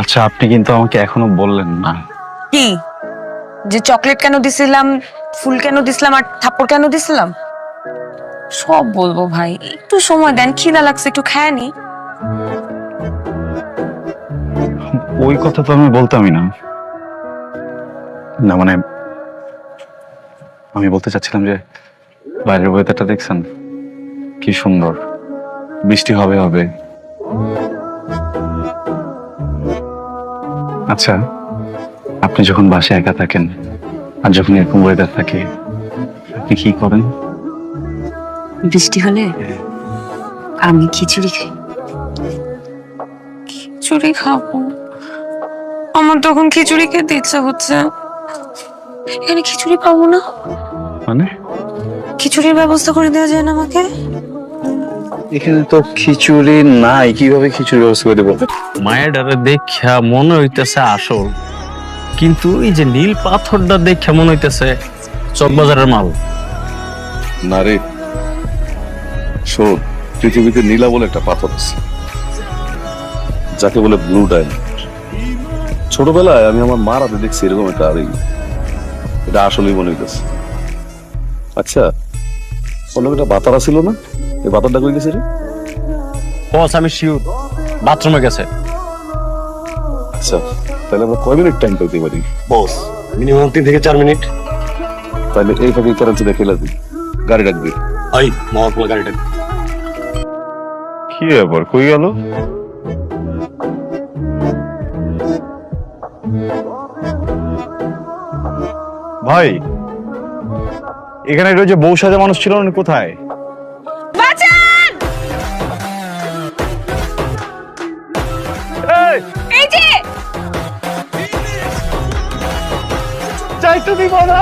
আচ্ছা, আপনি কিন্তু আমাকে এখনো বললেন না। কি? যে চকলেট কেন দিছিলাম, ফুল কেন দিছিলাম, আর থাপ্পড় কেন দিছিলাম? সব বলবো ভাই, একটু সময় দেন, খিদা লাগছে, একটু খায় নি। ওই কথা তো আমি বলতামই না। না মানে, আমি বলতে চাচ্ছিলাম যে বাইরের ওয়েদারটা দেখছেন কি সুন্দর, বৃষ্টি হবে হবে। আচ্ছা, আপনি যখন বাসায় একা থাকেন আর যখন এরকম ওয়েদার থাকে, আপনি কি করেন? বৃষ্টি হলে আমি খিচুড়ি খাই। খিচুড়ি খাবো? আমার তখন খিচুড়ি খেতে ইচ্ছা হচ্ছে। এখানে খিচুড়ি পাবো না? মানে খিচুড়ির ব্যবস্থা করে দেওয়া যায় না আমাকে? এখানে তো খিচুড়ি নাই, কিভাবে খিচুড়ি ব্যবস্থা করে দেবো? মায়ের ডারে দেখা মনে হইতেছে আসল, কিন্তু এই যে নীল পাথরটা দেখে মনে হইতেছে চকবাজারের মাল। না রে শোন, পৃথিবীতে নীলা বলে একটা পাথর আছে, যাকে বলে ব্লু ডায়মন্ড। ছোটবেলায় আমি আমার মার হাতে দেখছি এরকম একটা, আর এটা আসলেই মনে হইতেছে। আচ্ছা, অন্য একটা বাতারা ছিল না, এই বাতারটা কই গেছে রে? বস আমি শিওর বাথরুমে গেছে। আচ্ছা, তাহলে আমরা কয় মিনিট টাইম পেতে পারি? বস মিনিমাম 3 থেকে 4 মিনিট। তাহলে এই ফাঁকে কারেন্সিটা খেলে দিই, গাড়ি ডাকবি। ওই মহাপুর গাড়িটা। কি ব্যাপার, কই গেল? ভাই, এখানে ওই যে বউ সাজা মানুষ ছিল না, উনি কোথায়? বাঁচান! এই যে চাইতে দিব না।